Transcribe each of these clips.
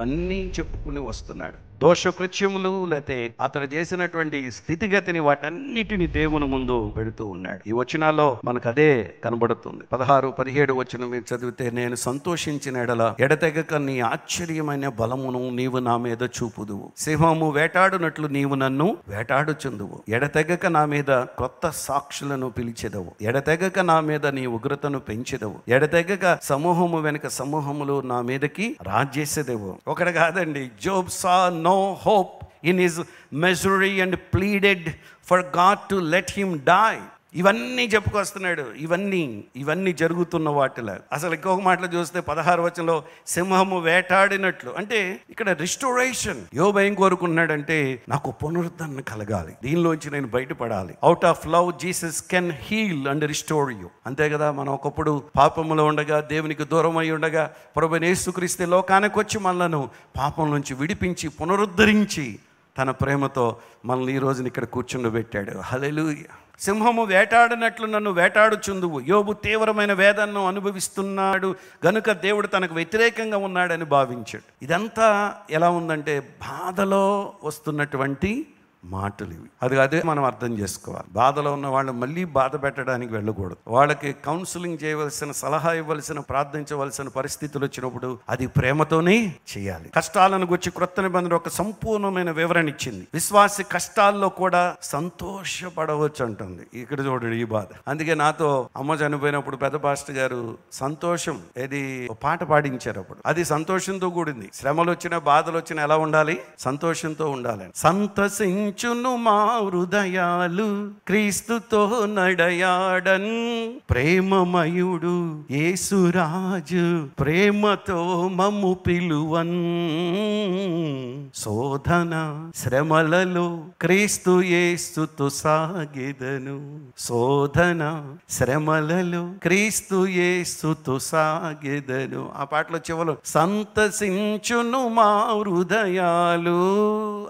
అన్నీ చెప్పుకుని వస్తున్నాడు. దోషకృత్యములు లేతే అతను చేసినటువంటి స్థితిగతిని వాటన్నిటిని దేవుని ముందు పెడుతూ ఉన్నాడు. ఈ వచనాల్లో మనకు అదే కనబడుతుంది. 16, 17 వచనం మీరు చదివితే, నేను సంతోషించిన ఎడల ఎడతెగక నీ ఆశ్చర్యమైన బలమును నీవు నా మీద చూపుదువు. సింహము వేటాడునట్లు నీవు నన్ను వేటాడుచుందువు. ఎడతెగక నా మీద కొత్త సాక్షులను పిలిచెదవు. ఎడతెగక నా మీద నీ ఉగ్రతను పెంచెదవు. ఎడతెగక సమూహము వెనుక సమూహములు నా మీదకి రాజేసేదవు. ఒకటి కాదండి, Job saw no hope in his misery and pleaded for God to let him die. ఇవన్నీ చెప్పుకొస్తున్నాడు. ఇవన్నీ జరుగుతున్న వాటిలో అసలు ఇంకొక మాటలో చూస్తే 16 వచనంలో సింహము వేటాడినట్లు, అంటే ఇక్కడ రిస్టోరేషన్. యోబు ఏం కోరుకున్నాడంటే, నాకు పునరుద్ధరణ కలగాలి, దీనిలోంచి నేను బయటపడాలి. Out of love Jesus can heal and restore you. అంతే కదా, మనం ఒకప్పుడు పాపంలో ఉండగా, దేవునికి దూరం అయి ఉండగా, ప్రభువైన యేసుక్రీస్తు లోకానికి వచ్చి మనలను పాపం నుంచి విడిపించి పునరుద్ధరించి తన ప్రేమతో మనల్ని ఈ రోజున ఇక్కడ కూర్చుండబెట్టాడు. హల్లెలూయా. సింహము వేటాడినట్లు నన్ను వేటాడుచుందువు. యోబు తీవ్రమైన వేదనను అనుభవిస్తున్నాడు గనుక దేవుడు తనకు వ్యతిరేకంగా ఉన్నాడని భావించాడు. ఇదంతా ఎలా ఉందంటే, బాధలో వస్తున్నటువంటి మాటలు ఇవి. అదే మనం అర్థం చేసుకోవాలి. బాధలో ఉన్న వాళ్ళు మళ్ళీ బాధ పెట్టడానికి వెళ్ళకూడదు. వాళ్ళకి కౌన్సిలింగ్ చేయవలసిన, సలహా ఇవ్వవలసిన, ప్రార్థించవలసిన పరిస్థితులు వచ్చినప్పుడు అది ప్రేమతోనే చేయాలి. కష్టాలను గురించి క్రొత్త నిబంధన ఒక సంపూర్ణమైన వివరణ ఇచ్చింది. విశ్వాసి కష్టాల్లో కూడా సంతోషపడవచ్చు అంటుంది. ఇక్కడ చూడండి ఈ బాధ. అందుకే నాతో అమ్మ చనిపోయినప్పుడు పెద్ద పాస్టర్ గారు సంతోషం ఏది పాట పాడించారు. అప్పుడు అది సంతోషంతో కూడింది. శ్రమలు వచ్చినా బాధలు వచ్చినా ఎలా ఉండాలి? సంతోషంతో ఉండాలి. సంతసించును మా హృదయాలు క్రీస్తుతో నడయాడన్, ప్రేమమయుడు యేసురాజు ప్రేమతో మమ్ము పిలువన్. శోధన శ్రమలలో క్రీస్తు యేసుతో సాగెదను. శోధన శ్రమలలో క్రీస్తు యేసుతో సాగెదను. ఆ పాటలో చివరిలో సంతసించును మా హృదయాలు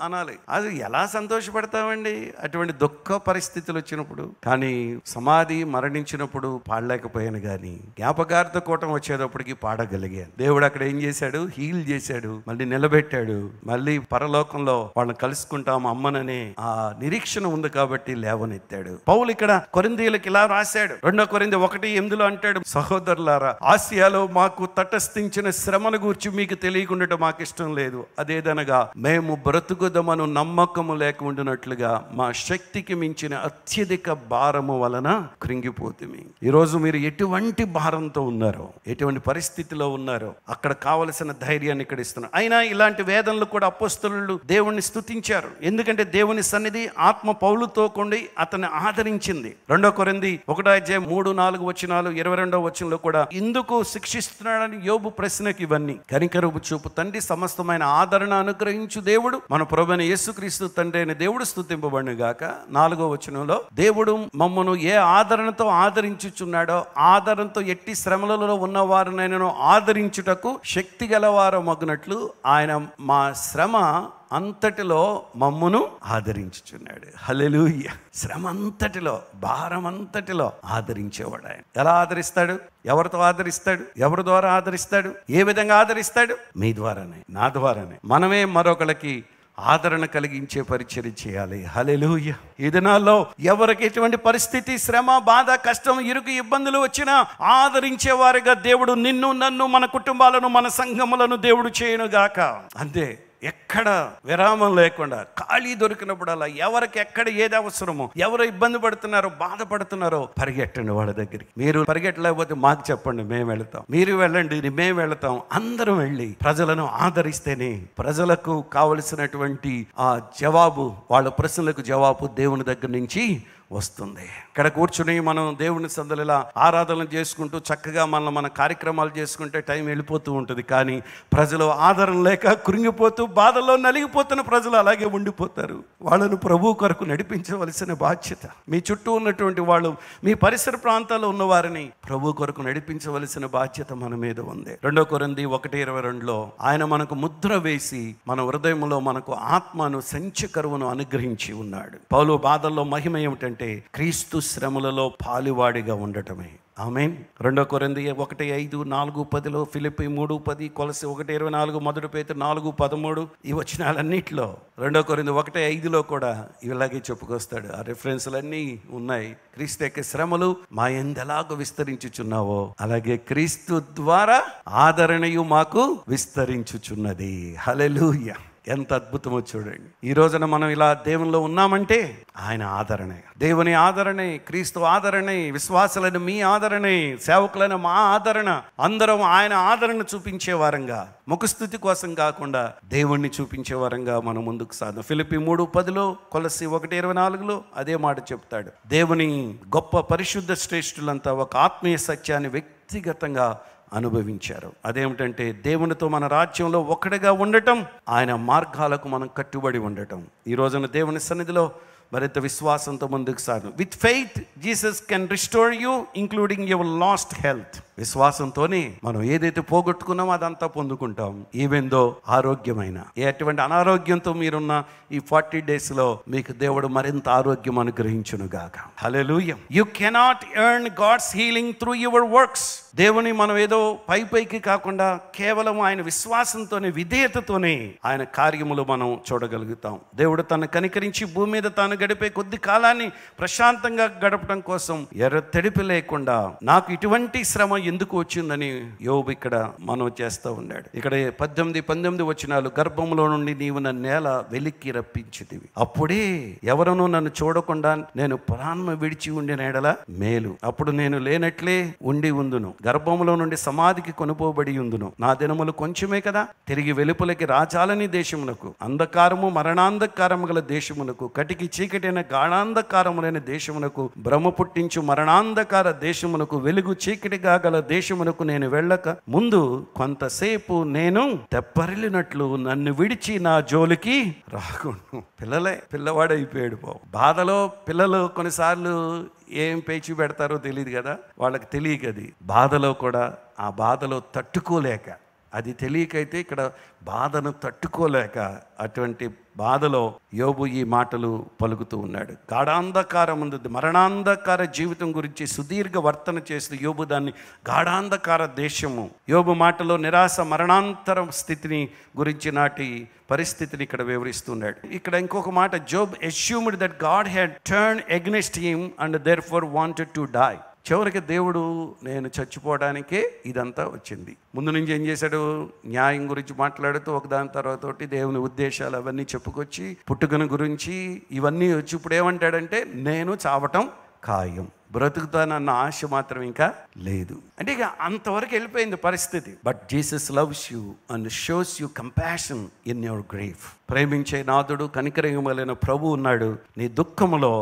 అనాలి. అది ఎలా సంతోషపడతామండి అటువంటి దుఃఖ పరిస్థితులు వచ్చినప్పుడు? కానీ సమాధి మరణించినప్పుడు పాడలేకపోయాను, కానీ జ్ఞాపకార్థ కూటం వచ్చేటప్పటికి పాడగలిగాను. దేవుడు అక్కడ ఏం చేశాడు? హీల్ చేశాడు, మళ్ళీ నిలబెట్టాడు. మళ్ళీ పరలోకంలో వాళ్ళని కలుసుకుంటాం అమ్మననే ఆ నిరీక్షణ ఉంది కాబట్టి లేవనెత్తాడు. పౌలు ఇక్కడ కొరింథీయులకు ఇలా రాశాడు. 2 కొరింథీ 1:8 అంటాడు, సహోదరులారా, ఆసియాలో మాకు తటస్థించిన శ్రమను గూర్చి మీకు తెలియకుండా మాకు ఇష్టం లేదు. అదేదనగా మేము బ్రతుకుదమను నమ్మకము లేక ఉండినట్లుగా మా శక్తికి మించిన అత్యధిక భారము వలన కృంగిపోతుంది. ఈరోజు మీరు ఎటువంటి భారంతో ఉన్నారో, ఎటువంటి పరిస్థితిలో ఉన్నారో, అక్కడ కావలసిన ధైర్యాన్ని ఇక్కడ ఇస్తున్నారు. అయినా ఇలాంటి వేదనలు కూడా అపోస్తలులు దేవుణ్ణి స్తుతించారు. ఎందుకంటే దేవుని సన్నిధి ఆత్మ పౌలుతో కొండి అతన్ని ఆదరించింది. 2 కొరింథీ 1:3-4 వచనాలు 22వ వచనంలో కూడా ఇందుకు శిక్షిస్తున్నాడని యోబు ప్రశ్నకి ఇవన్నీ కనికరపు చూపు తండ్రి సమస్తమైన ఆదరణ అనుగ్రహించు దేవుడు మన ప్రభువైన యేసుక్రీస్తు తండ్రి అయిన దేవుడు స్తుతింపబడును గాక. 4వ వచనంలో దేవుడు మమ్మను ఏ ఆదరణతో ఆదరించుచున్నాడో, ఆదరణతో ఎట్టి శ్రమలలో ఉన్నవారినైనా ఆదరించుటకు శక్తి గలవారు మగునట్లు ఆయన మా శ్రమ అంతటిలో మమ్మును ఆదరించుచున్నాడు. హల్లెలూయా. శ్రమ అంతటిలో, భారం అంతటిలో ఆదరించేవాడు ఆయన. ఎలా ఆదరిస్తాడు? ఎవరితో ఆదరిస్తాడు? ఎవరి ద్వారా ఆదరిస్తాడు? ఏ విధంగా ఆదరిస్తాడు? మీ ద్వారానే, నా ద్వారానే. మనమే మరొకరికి ఆదరణ కలిగించే పరిచర్య చేయాలి. హల్లెలూయా. ఈ దినాల్లో ఎవరికి ఎటువంటి పరిస్థితి, శ్రమ, బాధ, కష్టం, ఇరుకు, ఇబ్బందులు వచ్చినా ఆదరించేవారుగా దేవుడు నిన్ను, నన్ను, మన కుటుంబాలను, మన సంఘములను దేవుడు చేయనుగాక. అంతే. ఎక్కడ విరామం లేకుండా ఖాళీ దొరికినప్పుడల్లా ఎవరికి ఎక్కడ ఏది అవసరమో, ఎవరు ఇబ్బంది పడుతున్నారో, బాధపడుతున్నారో పరిగెట్టండి వాళ్ళ దగ్గరికి. మీరు పరిగెట్టలేకపోతే మాకు చెప్పండి, మేము వెళతాం. మీరు వెళ్ళండి, మేము వెళతాం. అందరం వెళ్ళి ప్రజలను ఆదరిస్తేనే ప్రజలకు కావలసినటువంటి ఆ జవాబు, వాళ్ళ ప్రశ్నలకు జవాబు దేవుని దగ్గర నుంచి వస్తుంది. ఇక్కడ కూర్చుని మనం దేవుని సందలిలా ఆరాధన చేసుకుంటూ చక్కగా మన కార్యక్రమాలు చేసుకుంటే టైం వెళ్ళిపోతూ ఉంటుంది. కానీ ప్రజలు ఆదరణ లేక కృంగిపోతూ బాధల్లో నలిగిపోతున్న ప్రజలు అలాగే ఉండిపోతారు. వాళ్ళను ప్రభు కొరకు నడిపించవలసిన బాధ్యత, మీ చుట్టూ ఉన్నటువంటి వాళ్ళు, మీ పరిసర ప్రాంతాల్లో ఉన్నవారిని ప్రభు కొరకు నడిపించవలసిన బాధ్యత మన మీద ఉంది. 2 కొరింథీ 1:22 ఆయన మనకు ముద్ర వేసి మన హృదయంలో మనకు ఆత్మను, సంచకరువును అనుగ్రహించి ఉన్నాడు. పౌలు బాధల్లో మహిమ ఏమిటంటే క్రీస్తు శ్రమలలో పాలువాడిగా ఉండటమే. ఆమేన్. 2 కొరింథీ 1:5, 4:10, ఫిలిప్పీ 3:10, కొలస్సీ 1:24, 1 పేతురు 4:13 ఈ వచనాలన్నిటిలో 2 కొరింథీ 1:5లో కూడా ఇలాగే చెప్పుకొస్తాడు. ఆ రిఫరెన్స్లన్నీ ఉన్నాయి. క్రీస్తు యొక్క శ్రమలు మా యందు ఎలాగో విస్తరించుచున్నావో అలాగే క్రీస్తు ద్వారా ఆదరణయు మాకు విస్తరించుచున్నది. హల్లెలూయా. ఎంత అద్భుతమో చూడండి. ఈ రోజున మనం ఇలా దేవునిలో ఉన్నామంటే ఆయన ఆదరణే, దేవుని ఆదరణే, క్రీస్తు ఆదరణే, విశ్వాసులైన మీ ఆదరణే, సేవకులైన మా ఆదరణ, అందరం ఆయన ఆదరణ చూపించే వారంగా, ముఖస్థుతి కోసం కాకుండా దేవుణ్ణి చూపించే వారంగా మనం ముందుకు సాధం. ఫిలిప్పీ 3:10, కొలస్సీ 1:24 అదే మాట చెప్తాడు. దేవుని గొప్ప పరిశుద్ధ శ్రేష్ఠులంతా ఒక ఆత్మీయ సత్యాన్ని వ్యక్తిగతంగా అనుభవించారు. అదేమిటంటే దేవునితో మన రాజ్యంలో ఒక్కడిగా ఉండటం, ఆయన మార్గాలకు మనం కట్టుబడి ఉండటం. ఈ రోజున దేవుని సన్నిధిలో మరింత విశ్వాసంతో ముందుకు సాగు. With faith Jesus can restore you including your lost health. విశ్వాసంతోనే మనం ఏదైతే పోగొట్టుకున్నామో అదంతా పొందుకుంటాం, ఈవెన్ దో ఆరోగ్యమైన. ఎటువంటి అనారోగ్యంతో మీరున్న ఈ 40 daysలో మీకు దేవుడు మరింత ఆరోగ్యం అనుగ్రహించును గాక. Hallelujah. You cannot earn God's healing through your works. దేవుని మనం ఏదో పైకి కాకుండా కేవలం ఆయన విశ్వాసంతోనే, విధేయతతోనే ఆయన కార్యములు మనం చూడగలుగుతాం. దేవుడు తను కనికరించి భూమి మీద తాను గడిపే కొద్ది కాలాన్ని ప్రశాంతంగా గడపడం కోసం ఎర్ర తెడిపి లేకుండా నాకు ఇటువంటి శ్రమ ఎందుకు వచ్చిందని యోబు ఇక్కడ మనం చేస్తూ ఉన్నాడు. ఇక్కడ 18 వచనాలు, గర్భంలో నుండి నీవు నన్ను నేల వెలికి రప్పించితివి, అప్పుడే ఎవరనూ నన్ను చూడకుండా నేను ప్రాణం విడిచి ఉండిన ఎడల మేలు. అప్పుడు నేను లేనట్లే ఉండి ఉందును, గర్భంలో నుండి సమాధికి కొనుపోబడి ఉందును. నా దినములు కొంచెమే కదా, తిరిగి వెలుపలకి రాచాలని దేశమునకు, అంధకారము మరణాంధకారము గల దేశమునకు, కటికి చీకటైన గాఢాంధకారములైన దేశమునకు, భ్రమ పుట్టించు మరణాంధకార దేశమునకు, వెలుగు చీకటిగా గల దేశమునకు నేను వెళ్ళక ముందు కొంతసేపు నేను తెప్పరిల్లినట్లు నన్ను విడిచి నా జోలికి రాకుండా. పిల్లవాడైపోయాడు పావు. బాధలో పిల్లలు కొన్నిసార్లు ఏం పేచి పెడతారో తెలియదు కదా, వాళ్ళకి తెలియక అది బాధలో కూడా ఆ బాధలో తట్టుకోలేక, అది తెలియకైతే ఇక్కడ బాధను తట్టుకోలేక అటువంటి బాధలో యోబు ఈ మాటలు పలుకుతూ ఉన్నాడు. గాఢాంధకారం ఉంది, మరణాంధకార జీవితం గురించి సుదీర్ఘ వర్తన చేస్తూ యోబు దాన్ని గాఢాంధకార దేశము, యోబు మాటలో నిరాశ మరణాంతరం స్థితిని గురించి నాటి పరిస్థితిని ఇక్కడ వివరిస్తున్నాడు. ఇక్కడ ఇంకొక మాట, Job assumed that God had turn against him and therefore wanted to die. చివరికి దేవుడు నేను చచ్చిపోవడానికే ఇదంతా వచ్చింది. ముందు నుంచి ఏం చేశాడు, న్యాయం గురించి మాట్లాడుతూ ఒకదాని తర్వాత ఒకటి దేవుని ఉద్దేశాలు అవన్నీ చెప్పుకొచ్చి పుట్టుకను గురించి ఇవన్నీ వచ్చి ఇప్పుడు ఏమంటాడంటే నేను చావటం ఖాయం, బ్రతుకుతానన్న ఆశ మాత్రం ఇంకా లేదు. అంటే ఇక అంతవరకు వెళ్ళిపోయింది పరిస్థితి. But Jesus loves you and shows you compassion in your grief. ప్రేమించే నాథుడు, కనికరించగలిగిన ప్రభు ఉన్నాడు. నీ దుఃఖములో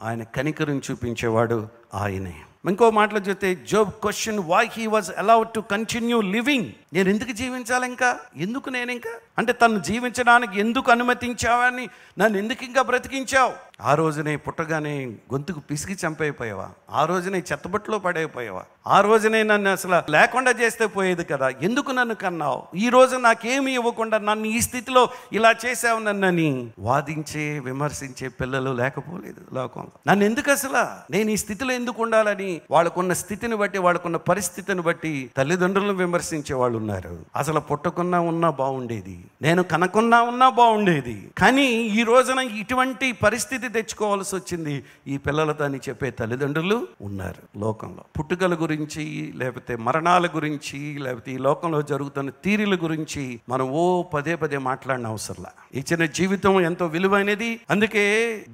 ఆయన కనికరం చూపించేవాడు ఆయనే. ఇంకో మాటలు చూస్తే Job question why he was allowed to continue living. నేను ఎందుకు జీవించాలి ఇంకా, ఎందుకు నేను ఇంకా, అంటే తను జీవించడానికి ఎందుకు అనుమతించావని, నన్ను ఎందుకు ఇంకా బ్రతికించావు? ఆ రోజునే పుట్టగానే గొంతుకు పిసికి చంపైపోయావా? ఆ రోజునే చెత్తబట్టులో పడైపోయావా? ఆ రోజునే నన్ను అసలు లేకుండా చేస్తే పోయేది కదా, ఎందుకు నన్ను కన్నావు? ఈ రోజు నాకేమి ఇవ్వకుండా నన్ను ఈ స్థితిలో ఇలా చేసావు నన్నని వాదించే, విమర్శించే పిల్లలు లేకపోలేదు లోకంలో. నన్ను ఎందుకు అసలు నేను ఈ స్థితిలో ఎందుకు ఉండాలని వాళ్ళకున్న స్థితిని బట్టి, వాళ్ళకున్న పరిస్థితిని బట్టి తల్లిదండ్రులను విమర్శించే వాళ్ళు ఉన్నారు. అసలు పుట్టకున్నా ఉన్నా బాగుండేది, నేను కనకున్నా ఉన్నా బాగుండేది, కానీ ఈ రోజున ఇటువంటి పరిస్థితి తెచ్చుకోవాల్సి వచ్చింది ఈ పిల్లలతో అని చెప్పే తల్లిదండ్రులు ఉన్నారు లోకంలో. పుట్టుకల గురించి, లేకపోతే మరణాల గురించి, లేకపోతే ఈ లోకంలో జరుగుతున్న తీరుల గురించి మనం పదే మాట్లాడిన అవసరంలా. ఇచ్చిన జీవితం ఎంతో విలువైనది. అందుకే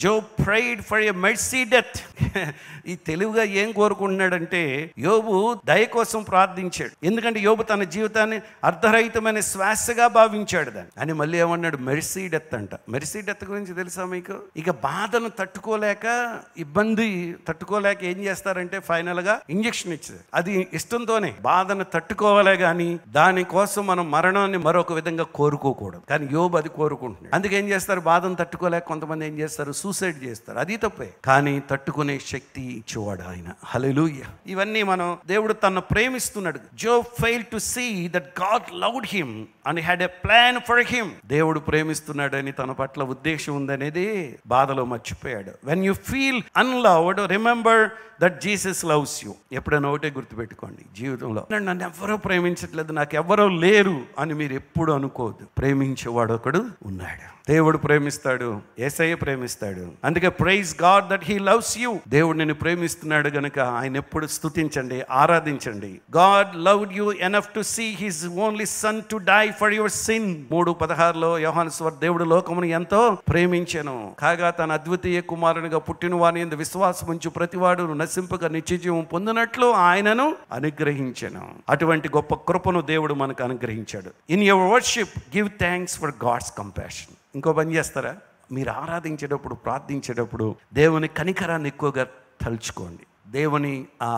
Job pride for a mercy death. ఈ తెలివిగా ఏం కోరుకుంటున్నాడంటే యోబు దయ కోసం ప్రార్థించాడు. ఎందుకంటే యోబు తన జీవితాన్ని అర్ధరహితమైన శ్వాసగా భావించాడు దాన్ని. అని మళ్ళీ ఏమన్నాడు, మెర్సీ డెత్ అంట. మెర్సీ డెత్ గురించి తెలుసా మీకు? ఇక బాధను తట్టుకోలేక, ఇబ్బంది తట్టుకోలేక ఏం చేస్తారంటే ఫైనల్గా ఇంజెక్షన్ ఇచ్చారు. అది ఇష్టంతోనే బాధను తట్టుకోవాలే కానీ దానికోసం మనం మరణాన్ని మరొక విధంగా కోరుకోకూడదు. కానీ యోబు అది కోరుకుంటున్నాడు. అందుకే ఏం చేస్తారు, బాధను తట్టుకోలేక కొంతమంది ఏం చేస్తారు, సూసైడ్ చేస్తారు. అది తప్పే, కానీ తట్టుకునే శక్తి ఇచ్చేవాడు ఆయన. హల్లెలూయా. ఇవన్నీ మనం దేవుడు తను ప్రేమిస్తున్నాడు. Job failed to see that God loved him and he had a plan plan for him. దేవుడు ప్రేమిస్తున్నాడని, తన పట్ల ఉద్దేశం ఉందనేది బాధలో మర్చిపోయాడు. When you feel unloved, remember that Jesus loves you. ఎప్పుడైనా ఒకటే గుర్తుపెట్టుకోండి జీవితంలో, నన్ను ఎవరో ప్రేమించట్లేదు, నాకు ఎవరో లేరు అని మీరు ఎప్పుడు అనుకోవద్దు. ప్రేమించేవాడు ఒకడు ఉన్నాడు. దేవుడు ప్రేమిస్తాడు, యేసయ్య ప్రేమిస్తాడు. అందుకే praise God that he loves you. దేవుడు నిన్ను ప్రేమిస్తున్నాడు గనుక ఆయన ఎప్పుడు స్తుతించండి, ఆరాధించండి. God loved you enough to see his only son to die for your sin. 3:16 Yohanu సువార్త, దేవుడు లోకమును ఎంతో ప్రేమించెను, కాగా తన అద్వితీయ కుమారునిగా పుట్టిన వాని యందు విశ్వాసం ఉంచు ప్రతివాడు నశింపక నిత్యజీవం పొందినట్లు ఆయనను అనుగ్రహించెను. అటువంటి గొప్ప కృపను దేవుడు మనకు అనుగ్రహించాడు. In your worship give thanks for God's compassion. ఇంకో పని చేస్తారా? మీరు ఆరాధించేటప్పుడు, ప్రార్థించేటప్పుడు దేవుని కనికరాన్ని ఎక్కువగా తలుచుకోండి. దేవుని ఆ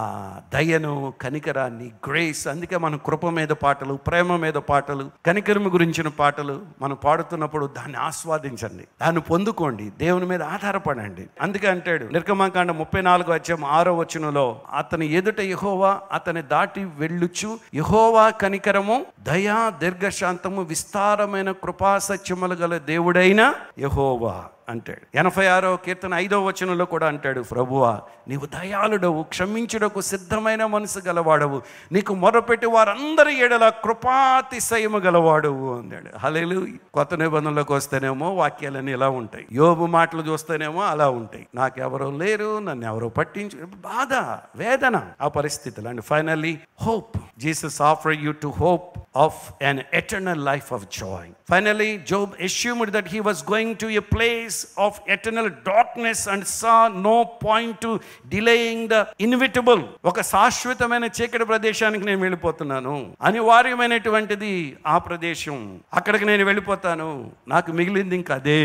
దయను, కనికరాన్ని, గ్రేస్. అందుకే మనం కృప మీద పాటలు, ప్రేమ మీద పాటలు, కనికరము గురించిన పాటలు మనం పాడుతున్నప్పుడు దాన్ని ఆస్వాదించండి, దాన్ని పొందుకోండి, దేవుని మీద ఆధారపడండి. అందుకే అంటాడు నిర్గమకాండం 34:6 అతని ఎదుట యెహోవా అతని దాటి వెళ్ళుచు, యెహోవా కనికరము, దయా, దీర్ఘశాంతము, విస్తారమైన కృపా సత్యములు గల దేవుడైన యెహోవా అంటాడు. 86వ కీర్తన 5వ వచనంలో కూడా అంటాడు, ప్రభువా నీవు దయాళుడవు, క్షమించుటకు సిద్ధమైన మనసు గలవాడవు, నీకు మొరపెట్టి వారందరి ఎడల కృపాతిశయము గలవాడవు అన్నాడు. హల్లెలూయా. కొత్త నిబంధనలోకి వస్తేనేమో వాక్యాలన్నీ ఇలా ఉంటాయి, యోబు మాటలు చూస్తేనేమో అలా ఉంటాయి. నాకెవరో లేరు, నన్ను ఎవరో పట్టించు, బాధ, వేదన, ఆ పరిస్థితులు. And finally hope. Jesus offer you to hope of an eternal life of joy. Finally, Job assumed that he was going to a place of eternal darkness and saw no point to delaying the inevitable. ఒక శాశ్వతమైన చీకటి ప్రదేశానికి నేను వెళ్ళిపోతున్నాను, అనివార్యమైనటువంటిది ఆ ప్రదేశం, అక్కడికి నేను వెళ్ళిపోతాను, నాకు మిగిలింది ఇంకా అదే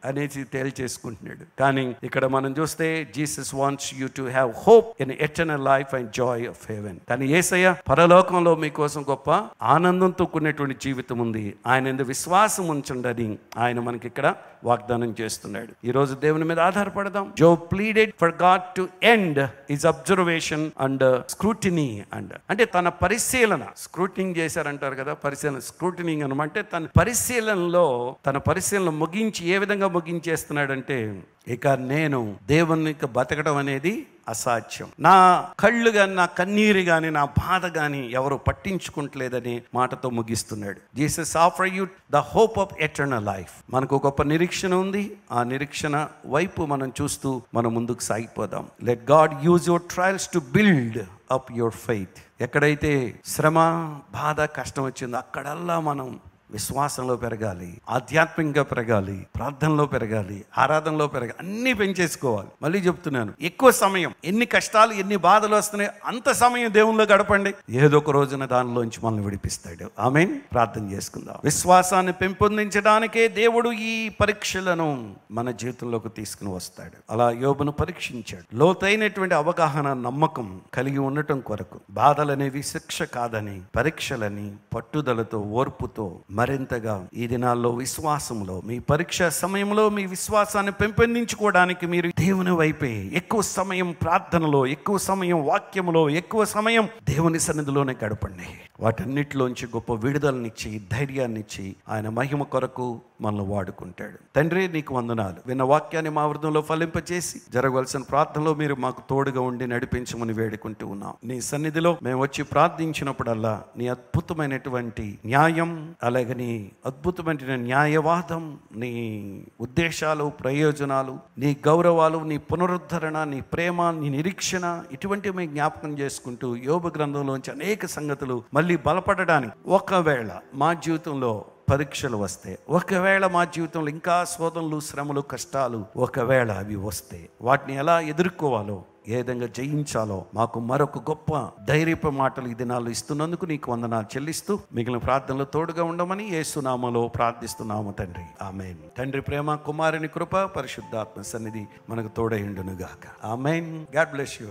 అనేసి తేల్చేసుకుంటున్నాడు. కానీ ఇక్కడ మనం చూస్తే Jesus wants you to have hope in eternal life and Joy of haven. కానీ యేసయ్య పరలోకంలో మీకోసం గొప్ప ఆనందంతో కూడినటువంటి జీవితం ఉంది, ఆయన ఎందు విశ్వాసం ఉంచండి ఆయన మనకి ఇక్కడ వాగ్దానం చేస్తున్నాడు. ఈ రోజు దేవుని మీద ఆధారపడదాం. Job pleaded for God to end his observation and scrutiny. అంటే తన పరిశీలన, స్క్రూటినింగ్ చేశారంటారు కదా, పరిశీలన, స్క్రూటినింగ్ అనమంటే తన పరిశీలన ముగించి ఏ విధంగా ముగించేస్తున్నాడంటే, ఇక నేను దేవునికి బతకడం అనేది అసాధ్యం, నా కళ్ళు కానీ, నా కన్నీరు కానీ, నా బాధ కానీ ఎవరు పట్టించుకుంటలేదని మాటతో ముగిస్తున్నాడు. Jesus offer you the hope of eternal life. మనకు గొప్ప నిరీక్షణ ఉంది, ఆ నిరీక్షణ వైపు మనం చూస్తూ మనం ముందుకు సాగిపోదాం. Let God use your trials to build up your faith. ఎక్కడైతే శ్రమ, బాధ, కష్టం వచ్చిందో అక్కడల్లా మనం విశ్వాసంలో పెరగాలి, ఆధ్యాత్మికంగా పెరగాలి, ప్రార్థనలో పెరగాలి, ఆరాధనలో పెరగాలి, అన్నీ పెంచేసుకోవాలి. మళ్ళీ చెప్తున్నాను, ఎక్కువ సమయం, ఎన్ని కష్టాలు, ఎన్ని బాధలు వస్తున్నాయి, అంత సమయం దేవునిలో గడపండి, ఏదో ఒక రోజున దానిలోంచి మనల్ని విడిపిస్తాడు. ఆమేన్. ప్రార్థన చేసుకుందాం. విశ్వాసాన్ని పెంపొందించడానికే దేవుడు ఈ పరీక్షలను మన జీవితంలోకి తీసుకుని వస్తాడు. అలా యోబును పరీక్షించాడు. లోతైనటువంటి అవగాహన, నమ్మకం కలిగి ఉండటం కొరకు బాధలనేవి శిక్ష కాదని, పరీక్షలని పట్టుదలతో, ఓర్పుతో మరింతగా ఈ దినాల్లో విశ్వాసంలో, మీ పరీక్ష సమయంలో మీ విశ్వాసాన్ని పెంపొందించుకోవడానికి మీరు దేవుని వైపే ఎక్కువ సమయం ప్రార్థనలో, ఎక్కువ సమయం వాక్యములో, ఎక్కువ సమయం దేవుని సన్నిధిలోనే గడపండి. వాటన్నిటిలోంచి గొప్ప విడుదలనిచ్చి, ధైర్యాన్నిచ్చి ఆయన మహిమ కొరకు మనల్ని వాడుకుంటాడు. తండ్రి నీకు వందనాలు. విన్న వాక్యాన్ని మా హృదయంలో ఫలింపచేసి జరగవలసిన ప్రార్థనలో మీరు మాకు తోడుగా ఉండి నడిపించమని వేడుకుంటూ ఉన్నాం. నీ సన్నిధిలో మేము వచ్చి ప్రార్థించినప్పుడల్లా నీ అద్భుతమైనటువంటి న్యాయం, అలాగే నీ అద్భుతమైన న్యాయవాదం, నీ ఉద్దేశాలు, ప్రయోజనాలు, నీ గౌరవాలు, నీ పునరుద్ధరణ, నీ ప్రేమ, నీ నిరీక్షణ, ఇటువంటివి మేము జ్ఞాపకం చేసుకుంటూ యోబు గ్రంథంలోంచి అనేక సంగతులు మళ్ళీ బలపడడానికి, ఒకవేళ మా జీవితంలో పరీక్షలు వస్తే, ఒకవేళ మా జీవితంలో ఇంకా శోధనలు, శ్రమలు, కష్టాలు ఒకవేళ అవి వస్తే వాటిని ఎలా ఎదుర్కోవాలో, ఏ విధంగా జయించాలో మాకు మరొక గొప్ప ధైర్యపు మాటలు ఈ దినాల్లో ఇస్తున్నందుకు నీకు వందనాలు చెల్లిస్తూ మిగిలిన ప్రార్థనలో తోడుగా ఉండమని యేసు నామములో ప్రార్థిస్తున్నాము తండ్రి. ఆమేన్. తండ్రి ప్రేమ, కుమారుని కృప, పరిశుద్ధాత్మ సన్నిధి మనకు తోడై ఉండును గాక. ఆమేన్. God bless you.